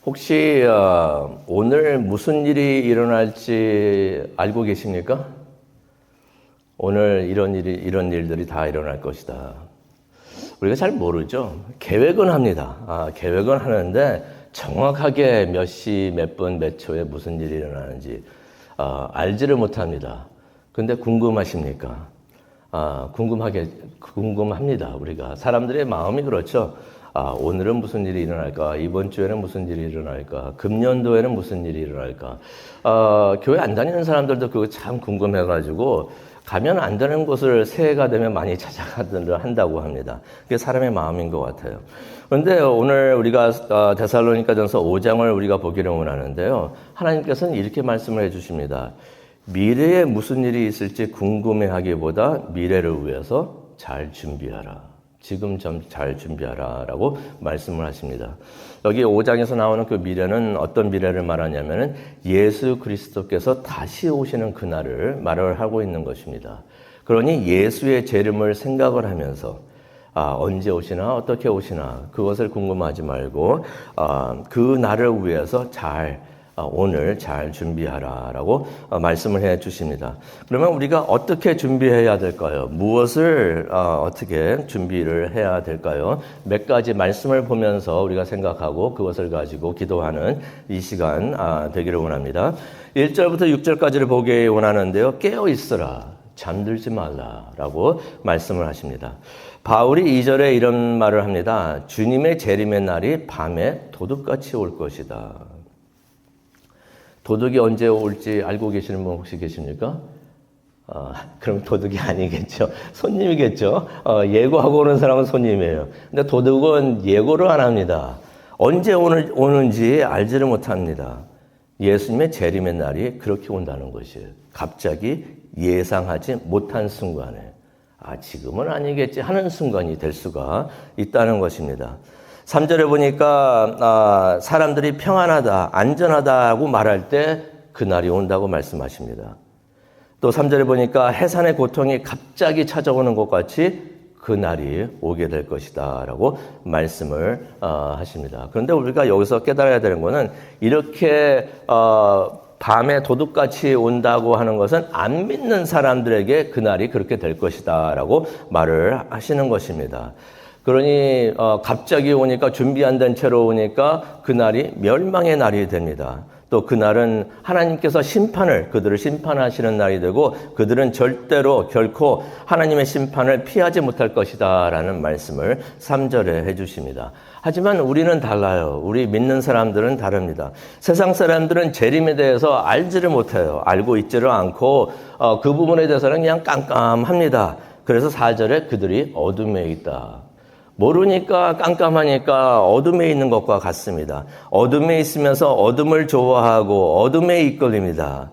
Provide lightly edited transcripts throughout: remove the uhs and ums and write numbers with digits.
혹시 오늘 무슨 일이 일어날지 알고 계십니까? 오늘 이런 일들이 다 일어날 것이다. 우리가 잘 모르죠. 계획은 합니다. 계획은 하는데 정확하게 몇 시, 몇 분, 몇 초에 무슨 일이 일어나는지 알지를 못합니다. 근데 궁금하십니까? 궁금합니다. 우리가 사람들의 마음이 그렇죠. 오늘은 무슨 일이 일어날까? 이번 주에는 무슨 일이 일어날까? 금년도에는 무슨 일이 일어날까? 교회 안 다니는 사람들도 그거 참 궁금해가지고 가면 안 되는 곳을 새해가 되면 많이 찾아가들을 한다고 합니다. 그게 사람의 마음인 것 같아요. 그런데 오늘 우리가 데살로니가전서 5장을 우리가 보기를 원하는데요. 하나님께서는 이렇게 말씀을 해주십니다. 미래에 무슨 일이 있을지 궁금해하기보다 미래를 위해서 잘 준비하라. 지금 좀 잘 준비하라 라고 말씀을 하십니다. 여기 5장에서 나오는 그 미래는 어떤 미래를 말하냐면 예수 그리스도께서 다시 오시는 그날을 말을 하고 있는 것입니다. 그러니 예수의 재림을 생각을 하면서 언제 오시나 어떻게 오시나 그것을 궁금하지 말고 그 날을 위해서 오늘 잘 준비하라라고 말씀을 해 주십니다. 그러면 우리가 어떻게 준비해야 될까요? 무엇을 어떻게 준비를 해야 될까요? 몇 가지 말씀을 보면서 우리가 생각하고 그것을 가지고 기도하는 이 시간 되기를 원합니다. 1절부터 6절까지를 보기 원하는데요. 깨어 있으라, 잠들지 말라라고 말씀을 하십니다. 바울이 2절에 이런 말을 합니다. 주님의 재림의 날이 밤에 도둑같이 올 것이다. 도둑이 언제 올지 알고 계시는 분 혹시 계십니까? 그럼 도둑이 아니겠죠. 손님이겠죠. 예고하고 오는 사람은 손님이에요. 근데 도둑은 예고를 안 합니다. 언제 오는지 알지를 못합니다. 예수님의 재림의 날이 그렇게 온다는 것이에요. 갑자기 예상하지 못한 순간에 지금은 아니겠지 하는 순간이 될 수가 있다는 것입니다. 3절에 보니까 사람들이 평안하다, 안전하다고 말할 때 그날이 온다고 말씀하십니다. 또 3절에 보니까 해산의 고통이 갑자기 찾아오는 것 같이 그날이 오게 될 것이다 라고 말씀을 하십니다. 그런데 우리가 여기서 깨달아야 되는 것은 이렇게 밤에 도둑같이 온다고 하는 것은 안 믿는 사람들에게 그날이 그렇게 될 것이다 라고 말을 하시는 것입니다. 그러니 갑자기 오니까 준비 안 된 채로 오니까 그날이 멸망의 날이 됩니다. 또 그날은 하나님께서 그들을 심판하시는 날이 되고 그들은 절대로 결코 하나님의 심판을 피하지 못할 것이다 라는 말씀을 3절에 해주십니다. 하지만 우리는 달라요. 우리 믿는 사람들은 다릅니다. 세상 사람들은 재림에 대해서 알지를 못해요. 알고 있지를 않고 그 부분에 대해서는 그냥 깜깜합니다. 그래서 4절에 그들이 어둠에 있다. 모르니까 깜깜하니까 어둠에 있는 것과 같습니다. 어둠에 있으면서 어둠을 좋아하고 어둠에 이끌립니다.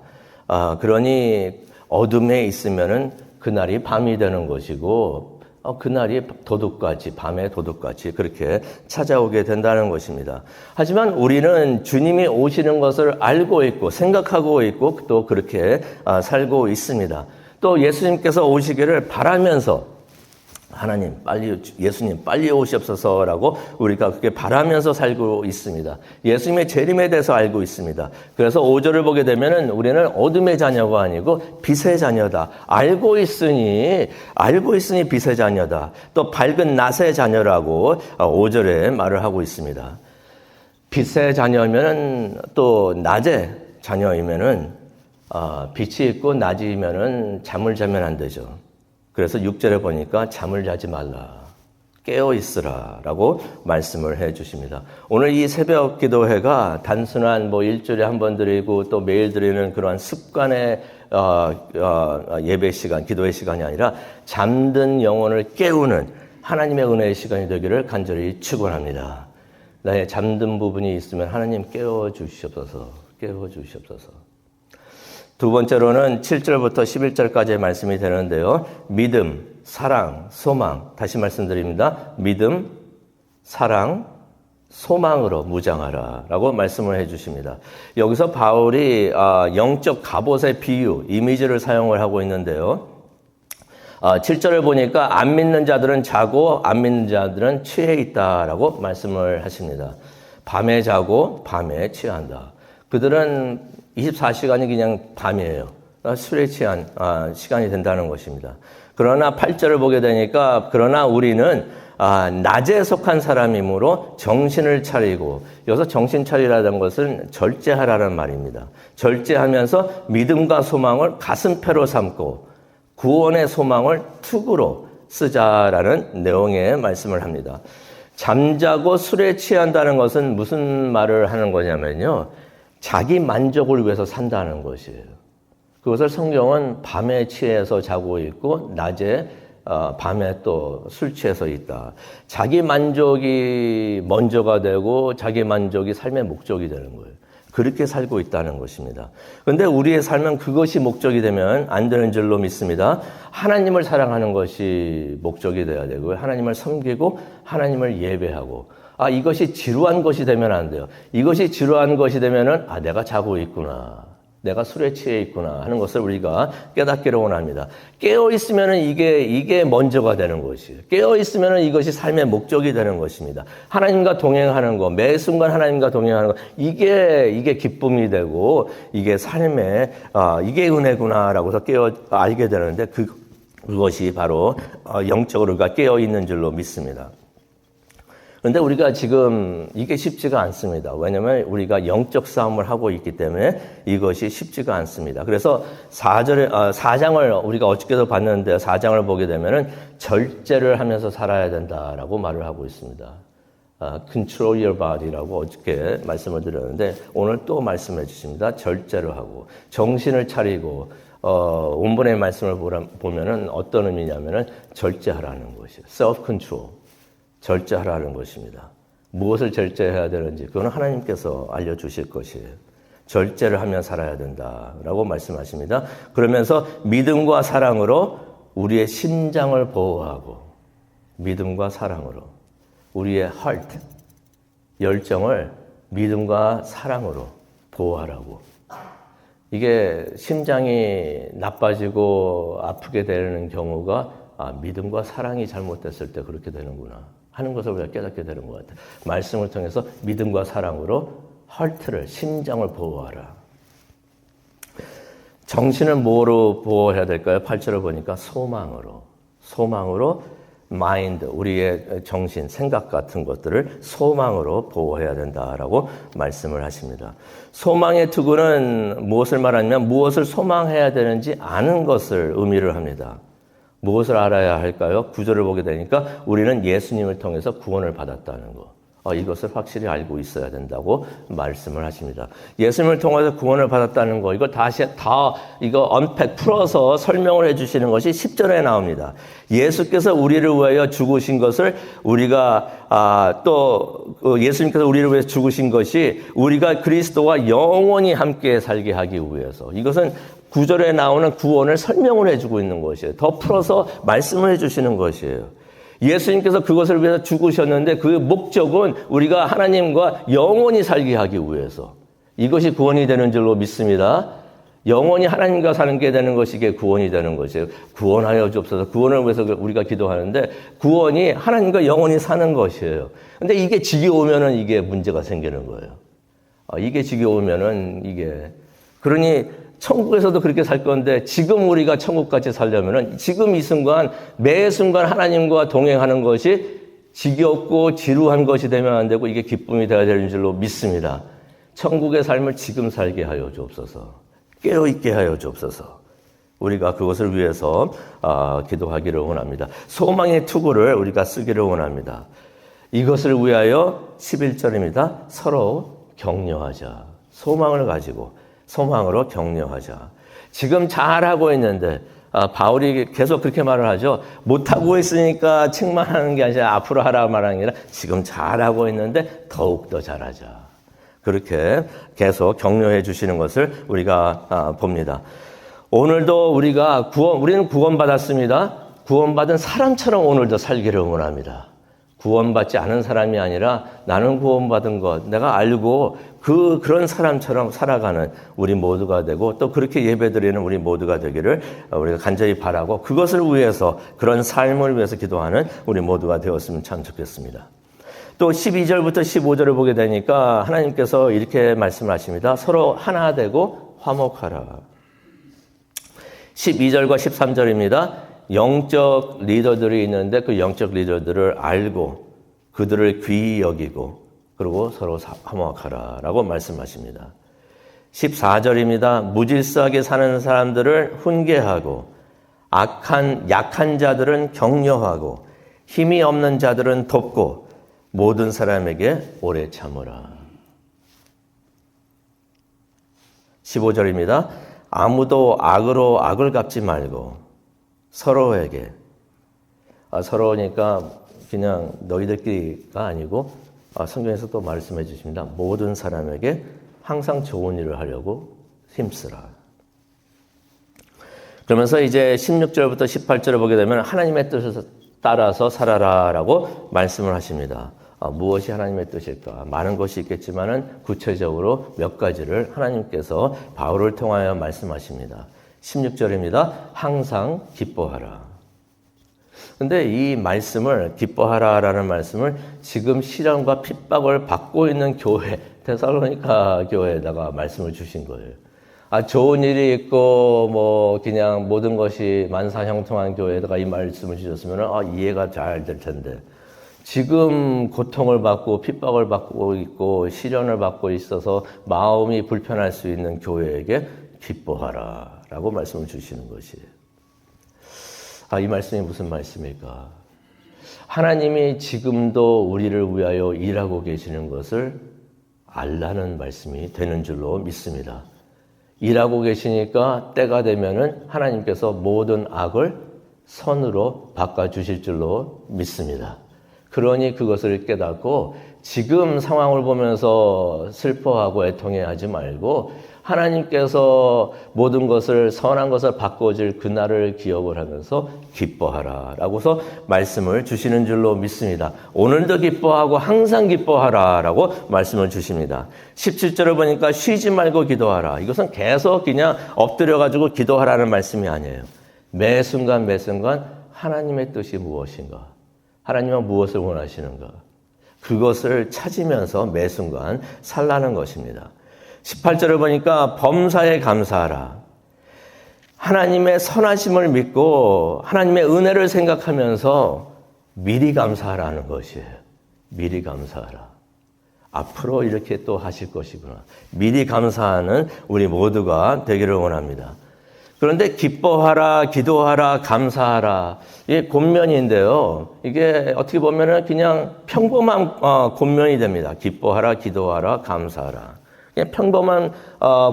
그러니 어둠에 있으면은 그날이 밤이 되는 것이고 그날이 밤에 도둑같이 그렇게 찾아오게 된다는 것입니다. 하지만 우리는 주님이 오시는 것을 알고 있고 생각하고 있고 또 그렇게 살고 있습니다. 또 예수님께서 오시기를 바라면서 예수님 빨리 오시옵소서라고 우리가 그렇게 바라면서 살고 있습니다. 예수님의 재림에 대해서 알고 있습니다. 그래서 5절을 보게 되면은 우리는 어둠의 자녀가 아니고 빛의 자녀다. 알고 있으니 빛의 자녀다. 또 밝은 낮의 자녀라고 5절에 말을 하고 있습니다. 빛의 자녀면은 또 낮의 자녀이면은 빛이 있고 낮이면은 잠을 자면 안 되죠. 그래서 6절에 보니까 잠을 자지 말라, 깨어 있으라 라고 말씀을 해 주십니다. 오늘 이 새벽 기도회가 단순한 일주일에 한 번 드리고 또 매일 드리는 그러한 습관의 예배 시간, 기도의 시간이 아니라 잠든 영혼을 깨우는 하나님의 은혜의 시간이 되기를 간절히 축원합니다. 나의 잠든 부분이 있으면 하나님 깨워 주시옵소서. 두 번째로는 7절부터 11절까지의 말씀이 되는데요. 믿음, 사랑, 소망. 다시 말씀드립니다. 믿음, 사랑, 소망으로 무장하라 라고 말씀을 해 주십니다. 여기서 바울이 영적 갑옷의 비유, 이미지를 사용을 하고 있는데요. 7절을 보니까 안 믿는 자들은 자고 안 믿는 자들은 취해 있다라고 말씀을 하십니다. 밤에 자고 밤에 취한다. 그들은 24시간이 그냥 밤이에요. 술에 취한 시간이 된다는 것입니다. 그러나 8절을 보게 되니까 그러나 우리는 낮에 속한 사람이므로 정신을 차리고, 여기서 정신 차리라는 것은 절제하라는 말입니다. 절제하면서 믿음과 소망을 가슴패로 삼고 구원의 소망을 투구로 쓰자라는 내용의 말씀을 합니다. 잠자고 술에 취한다는 것은 무슨 말을 하는 거냐면요, 자기 만족을 위해서 산다는 것이에요. 그것을 성경은 밤에 취해서 자고 있고 낮에 밤에 또 술 취해서 있다. 자기 만족이 먼저가 되고 자기 만족이 삶의 목적이 되는 거예요. 그렇게 살고 있다는 것입니다. 그런데 우리의 삶은 그것이 목적이 되면 안 되는 줄로 믿습니다. 하나님을 사랑하는 것이 목적이 되어야 되고요. 하나님을 섬기고 하나님을 예배하고, 이것이 지루한 것이 되면 안 돼요. 이것이 지루한 것이 되면은 내가 자고 있구나, 내가 술에 취해 있구나 하는 것을 우리가 깨닫기를 원합니다. 깨어 있으면은 이게 먼저가 되는 것이에요. 깨어 있으면은 이것이 삶의 목적이 되는 것입니다. 하나님과 동행하는 것, 매 순간 하나님과 동행하는 것, 이게 기쁨이 되고 이게 삶의 이게 은혜구나라고서 알게 되는데 그것이 바로 영적으로 우리가 깨어 있는 줄로 믿습니다. 그런데 우리가 지금 이게 쉽지가 않습니다. 왜냐하면 우리가 영적 싸움을 하고 있기 때문에 이것이 쉽지가 않습니다. 그래서 4장을 우리가 어저께도 봤는데 4장을 보게 되면은 절제를 하면서 살아야 된다라고 말을 하고 있습니다. Control your body라고 어저께 말씀을 드렸는데 오늘 또 말씀해 주십니다. 절제를 하고 정신을 차리고 원본의 말씀을 보면은 어떤 의미냐면은 절제하라는 것이에요. Self-control. 절제하라는 것입니다. 무엇을 절제해야 되는지 그건 하나님께서 알려주실 것이에요. 절제를 하며 살아야 된다라고 말씀하십니다. 그러면서 믿음과 사랑으로 우리의 심장을 보호하고, 믿음과 사랑으로 우리의 heart, 열정을 믿음과 사랑으로 보호하라고. 이게 심장이 나빠지고 아프게 되는 경우가 믿음과 사랑이 잘못됐을 때 그렇게 되는구나 하는 것을 우리가 깨닫게 되는 것 같아요. 말씀을 통해서 믿음과 사랑으로 헐트를, 심장을 보호하라. 정신을 뭐로 보호해야 될까요? 8절을 보니까 소망으로 마인드, 우리의 정신, 생각 같은 것들을 소망으로 보호해야 된다라고 말씀을 하십니다. 소망의 투구는 무엇을 말하냐면 무엇을 소망해야 되는지 아는 것을 의미를 합니다. 무엇을 알아야 할까요? 9절을 보게 되니까 우리는 예수님을 통해서 구원을 받았다는 거. 이것을 확실히 알고 있어야 된다고 말씀을 하십니다. 예수님을 통해서 구원을 받았다는 거, 이걸 다시 이거 언팩 풀어서 설명을 해주시는 것이 10절에 나옵니다. 예수께서 우리를 위하여 죽으신 것을 우리가 또 예수님께서 우리를 위해서 죽으신 것이 우리가 그리스도와 영원히 함께 살게 하기 위해서. 이것은 9절에 나오는 구원을 설명을 해주고 있는 것이에요. 더 풀어서 말씀을 해주시는 것이에요. 예수님께서 그것을 위해서 죽으셨는데 그 목적은 우리가 하나님과 영원히 살게 하기 위해서. 이것이 구원이 되는 줄로 믿습니다. 영원히 하나님과 사는 게 되는 것이 이게 구원이 되는 것이에요. 구원하여 주옵소서. 구원을 위해서 우리가 기도하는데 구원이 하나님과 영원히 사는 것이에요. 근데 이게 지겨우면은 이게 문제가 생기는 거예요. 이게 지겨우면은 그러니 천국에서도 그렇게 살 건데 지금 우리가 천국같이 살려면은 지금 이 순간 매 순간 하나님과 동행하는 것이 지겹고 지루한 것이 되면 안 되고 이게 기쁨이 되어야 되는 줄로 믿습니다. 천국의 삶을 지금 살게 하여 주옵소서. 깨어있게 하여 주옵소서. 우리가 그것을 위해서 기도하기를 원합니다. 소망의 투구를 우리가 쓰기를 원합니다. 이것을 위하여 11절입니다. 서로 격려하자. 소망을 가지고 소망으로 격려하자. 지금 잘하고 있는데 바울이 계속 그렇게 말을 하죠. 못하고 있으니까 책망하는 게 아니라 앞으로 하라 말하는 게 아니라 지금 잘하고 있는데 더욱더 잘하자. 그렇게 계속 격려해 주시는 것을 우리가 봅니다. 오늘도 우리는 구원받았습니다. 구원받은 사람처럼 오늘도 살기를 원합니다. 구원받지 않은 사람이 아니라 나는 구원받은 것, 내가 알고 그런 사람처럼 살아가는 우리 모두가 되고 또 그렇게 예배드리는 우리 모두가 되기를 우리가 간절히 바라고 그것을 위해서 그런 삶을 위해서 기도하는 우리 모두가 되었으면 참 좋겠습니다. 또 12절부터 15절을 보게 되니까 하나님께서 이렇게 말씀하십니다. 서로 하나 되고 화목하라. 12절과 13절입니다. 영적 리더들이 있는데 그 영적 리더들을 알고 그들을 귀히 여기고 그리고 서로 화목하라라고 말씀하십니다. 14절입니다. 무질서하게 사는 사람들을 훈계하고 약한 자들은 격려하고 힘이 없는 자들은 돕고 모든 사람에게 오래 참으라. 15절입니다. 아무도 악으로 악을 갚지 말고 서로에게, 서로니까 그냥 너희들끼리가 아니고 성경에서 또 말씀해 주십니다. 모든 사람에게 항상 좋은 일을 하려고 힘쓰라. 그러면서 이제 16절부터 18절을 보게 되면 하나님의 뜻을 따라서 살아라라고 말씀을 하십니다. 무엇이 하나님의 뜻일까? 많은 것이 있겠지만은 구체적으로 몇 가지를 하나님께서 바울을 통하여 말씀하십니다. 16절입니다. 항상 기뻐하라. 근데 이 말씀을 기뻐하라라는 말씀을 지금 시련과 핍박을 받고 있는 교회, 데살로니가 교회에다가 말씀을 주신 거예요. 좋은 일이 있고 뭐 그냥 모든 것이 만사형통한 교회에다가 이 말씀을 주셨으면 이해가 잘 될 텐데 지금 고통을 받고 핍박을 받고 있고 시련을 받고 있어서 마음이 불편할 수 있는 교회에게 기뻐하라라고 말씀을 주시는 것이에요. 이 말씀이 무슨 말씀일까? 하나님이 지금도 우리를 위하여 일하고 계시는 것을 알라는 말씀이 되는 줄로 믿습니다. 일하고 계시니까 때가 되면은 하나님께서 모든 악을 선으로 바꿔주실 줄로 믿습니다. 그러니 그것을 깨닫고 지금 상황을 보면서 슬퍼하고 애통해하지 말고 하나님께서 모든 것을 선한 것을 바꿔줄 그날을 기억을 하면서 기뻐하라라고서 말씀을 주시는 줄로 믿습니다. 오늘도 기뻐하고 항상 기뻐하라라고 말씀을 주십니다. 17절을 보니까 쉬지 말고 기도하라. 이것은 계속 그냥 엎드려가지고 기도하라는 말씀이 아니에요. 매 순간 하나님의 뜻이 무엇인가? 하나님은 무엇을 원하시는가? 그것을 찾으면서 매 순간 살라는 것입니다. 18절을 보니까 범사에 감사하라. 하나님의 선하심을 믿고 하나님의 은혜를 생각하면서 미리 감사하라는 것이에요. 미리 감사하라. 앞으로 이렇게 또 하실 것이구나. 미리 감사하는 우리 모두가 되기를 원합니다. 그런데 기뻐하라, 기도하라, 감사하라. 이게 권면인데요. 이게 어떻게 보면은 그냥 평범한 권면이 됩니다. 기뻐하라, 기도하라, 감사하라. 그냥 평범한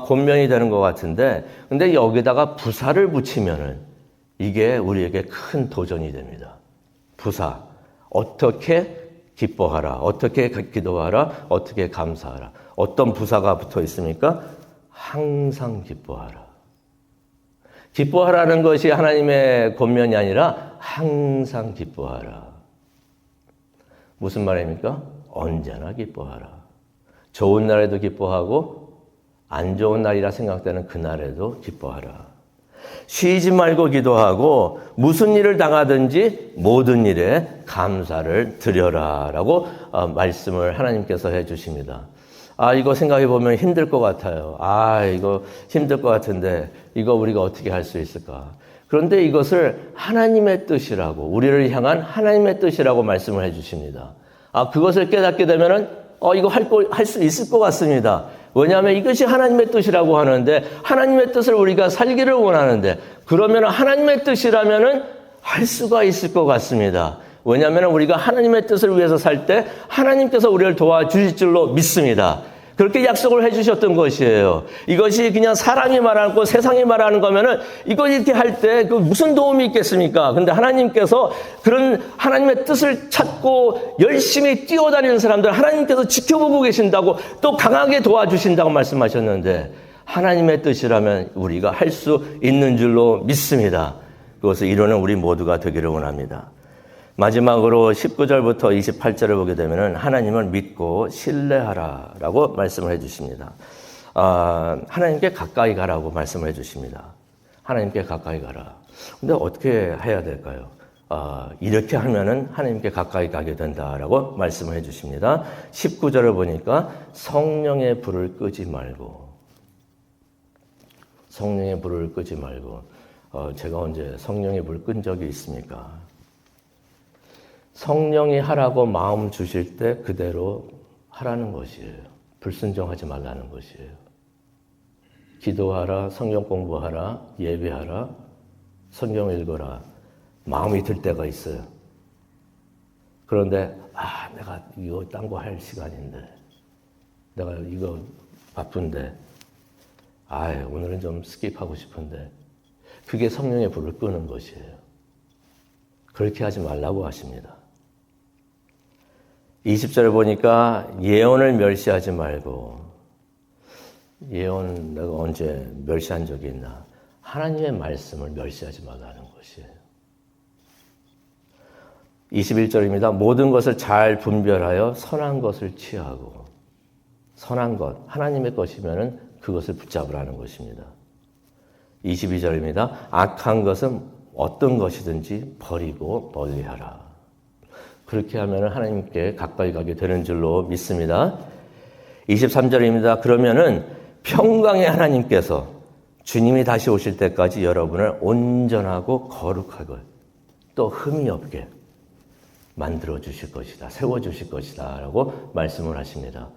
권면이 되는 것 같은데, 근데 여기다가 부사를 붙이면은 이게 우리에게 큰 도전이 됩니다. 부사. 어떻게 기뻐하라, 어떻게 기도하라, 어떻게 감사하라. 어떤 부사가 붙어 있습니까? 항상 기뻐하라. 기뻐하라는 것이 하나님의 권면이 아니라 항상 기뻐하라. 무슨 말입니까? 언제나 기뻐하라. 좋은 날에도 기뻐하고 안 좋은 날이라 생각되는 그날에도 기뻐하라. 쉬지 말고 기도하고 무슨 일을 당하든지 모든 일에 감사를 드려라라고 말씀을 하나님께서 해주십니다. 이거 생각해 보면 힘들 것 같아요. 이거 힘들 것 같은데 이거 우리가 어떻게 할 수 있을까? 그런데 이것을 하나님의 뜻이라고, 우리를 향한 하나님의 뜻이라고 말씀을 해주십니다. 그것을 깨닫게 되면은 이거 할 수 있을 것 같습니다. 왜냐하면 이것이 하나님의 뜻이라고 하는데 하나님의 뜻을 우리가 살기를 원하는데 그러면 하나님의 뜻이라면은 할 수가 있을 것 같습니다. 왜냐하면 우리가 하나님의 뜻을 위해서 살 때 하나님께서 우리를 도와주실 줄로 믿습니다. 그렇게 약속을 해주셨던 것이에요. 이것이 그냥 사람이 말하고 세상이 말하는 거면은 이거 이렇게 할 때 그 무슨 도움이 있겠습니까? 근데 하나님께서 그런 하나님의 뜻을 찾고 열심히 뛰어다니는 사람들 하나님께서 지켜보고 계신다고 또 강하게 도와주신다고 말씀하셨는데 하나님의 뜻이라면 우리가 할 수 있는 줄로 믿습니다. 그것을 이루는 우리 모두가 되기를 원합니다. 마지막으로 19절부터 28절을 보게 되면 하나님을 믿고 신뢰하라라고 말씀을 해주십니다. 하나님께 가까이 가라고 말씀을 해주십니다. 하나님께 가까이 가라. 근데 어떻게 해야 될까요? 이렇게 하면은 하나님께 가까이 가게 된다라고 말씀을 해주십니다. 19절을 보니까 성령의 불을 끄지 말고, 성령의 불을 끄지 말고, 제가 언제 성령의 불 끈 적이 있습니까? 성령이 하라고 마음 주실 때 그대로 하라는 것이에요. 불순종하지 말라는 것이에요. 기도하라, 성경 공부하라, 예배하라, 성경 읽어라. 마음이 들 때가 있어요. 그런데 내가 이거 딴 거 할 시간인데, 내가 이거 바쁜데, 오늘은 좀 스킵하고 싶은데, 그게 성령의 불을 끄는 것이에요. 그렇게 하지 말라고 하십니다. 20절을 보니까 예언을 멸시하지 말고, 예언 내가 언제 멸시한 적이 있나? 하나님의 말씀을 멸시하지 말라는 것이에요. 21절입니다. 모든 것을 잘 분별하여 선한 것을 취하고, 선한 것, 하나님의 것이면은 그것을 붙잡으라는 것입니다. 22절입니다. 악한 것은 어떤 것이든지 버리고 멀리하라. 그렇게 하면 하나님께 가까이 가게 되는 줄로 믿습니다. 23절입니다. 그러면은 평강의 하나님께서 주님이 다시 오실 때까지 여러분을 온전하고 거룩하고 또 흠이 없게 만들어 주실 것이다. 세워 주실 것이다. 라고 말씀을 하십니다.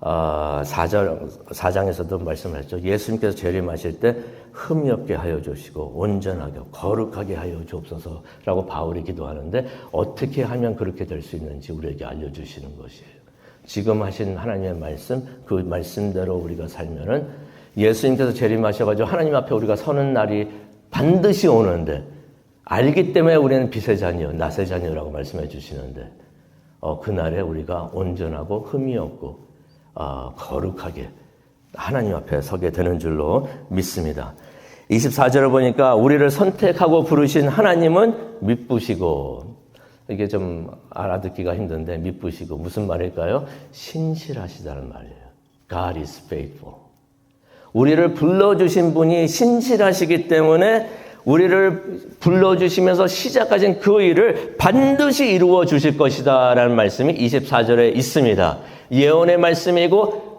4장에서도 말씀을 했죠. 예수님께서 재림하실 때 흠이 없게 하여 주시고 온전하게 거룩하게 하여 주옵소서라고 바울이 기도하는데 어떻게 하면 그렇게 될 수 있는지 우리에게 알려주시는 것이에요. 지금 하신 하나님의 말씀, 그 말씀대로 우리가 살면은 예수님께서 재림하셔가지고 하나님 앞에 우리가 서는 날이 반드시 오는데 알기 때문에 우리는 빛의 자녀, 낫의 자녀라고 말씀해 주시는데 그날에 우리가 온전하고 흠이 없고 거룩하게 하나님 앞에 서게 되는 줄로 믿습니다. 24절을 보니까 우리를 선택하고 부르신 하나님은 미쁘시고, 이게 좀 알아듣기가 힘든데 미쁘시고 무슨 말일까요? 신실하시다는 말이에요. God is faithful. 우리를 불러주신 분이 신실하시기 때문에 우리를 불러주시면서 시작하신 그 일을 반드시 이루어 주실 것이다 라는 말씀이 24절에 있습니다. 예언의 말씀이고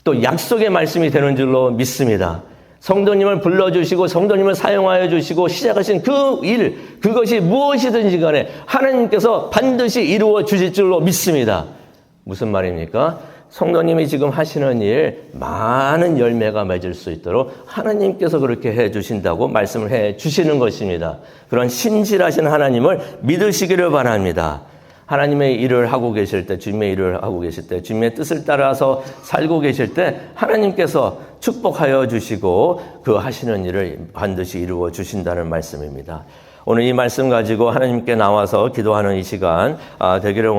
또 약속의 말씀이 되는 줄로 믿습니다. 성도님을 불러주시고 성도님을 사용하여 주시고 시작하신 그 일, 그것이 무엇이든지 간에 하나님께서 반드시 이루어 주실 줄로 믿습니다. 무슨 말입니까? 성도님이 지금 하시는 일 많은 열매가 맺을 수 있도록 하나님께서 그렇게 해 주신다고 말씀을 해 주시는 것입니다. 그런 신실하신 하나님을 믿으시기를 바랍니다. 하나님의 일을 하고 계실 때, 주님의 일을 하고 계실 때, 주님의 뜻을 따라서 살고 계실 때 하나님께서 축복하여 주시고 그 하시는 일을 반드시 이루어 주신다는 말씀입니다. 오늘 이 말씀 가지고 하나님께 나와서 기도하는 이 시간 되기를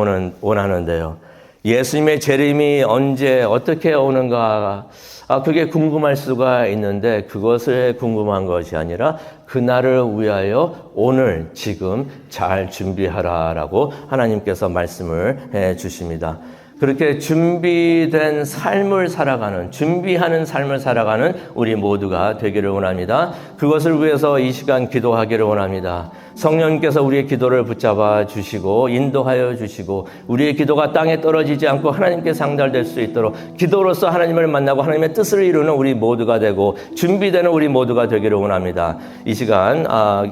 원하는데요. 예수님의 재림이 언제 어떻게 오는가 그게 궁금할 수가 있는데 그것을 궁금한 것이 아니라 그날을 위하여 오늘 지금 잘 준비하라라고 하나님께서 말씀을 해 주십니다. 그렇게 준비된 삶을 살아가는, 준비하는 삶을 살아가는 우리 모두가 되기를 원합니다. 그것을 위해서 이 시간 기도하기를 원합니다. 성령님께서 우리의 기도를 붙잡아 주시고 인도하여 주시고 우리의 기도가 땅에 떨어지지 않고 하나님께 상달될 수 있도록 기도로서 하나님을 만나고 하나님의 뜻을 이루는 우리 모두가 되고 준비되는 우리 모두가 되기를 원합니다. 이 시간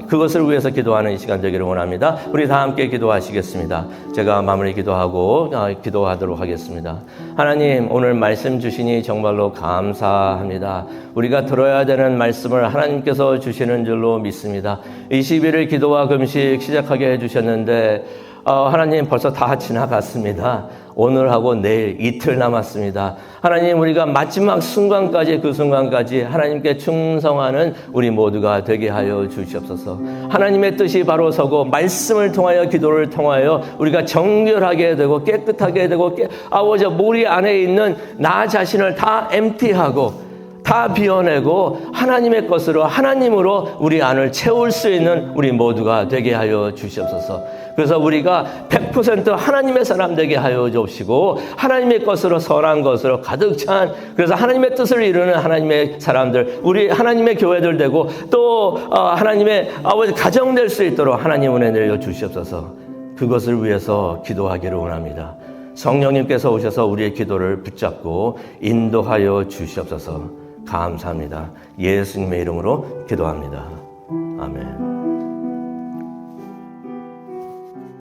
그것을 위해서 기도하는 이 시간 되기를 원합니다. 우리 다 함께 기도하시겠습니다. 제가 마무리 기도하고 기도하도록 하겠습니다. 하나님, 오늘 말씀 주시니 정말로 감사합니다. 우리가 들어야 되는 말씀을 하나님께서 주시는 줄로 믿습니다. 20일을 기도와 금식 시작하게 해주셨는데 하나님 벌써 다 지나갔습니다. 오늘하고 내일 이틀 남았습니다. 하나님, 우리가 마지막 순간까지 그 순간까지 하나님께 충성하는 우리 모두가 되게 하여 주시옵소서. 하나님의 뜻이 바로 서고 말씀을 통하여 기도를 통하여 우리가 정결하게 되고 깨끗하게 되고 아버지 우리 안에 있는 나 자신을 다 엠티하고 다 비워내고 하나님의 것으로 하나님으로 우리 안을 채울 수 있는 우리 모두가 되게 하여 주시옵소서. 그래서 우리가 100% 하나님의 사람 되게 하여 주시고 하나님의 것으로 선한 것으로 가득 찬 그래서 하나님의 뜻을 이루는 하나님의 사람들 우리 하나님의 교회들 되고 또 하나님의 아버지 가정 될 수 있도록 하나님 은혜 내려 주시옵소서. 그것을 위해서 기도하기를 원합니다. 성령님께서 오셔서 우리의 기도를 붙잡고 인도하여 주시옵소서. 감사합니다. 예수님의 이름으로 기도합니다. 아멘.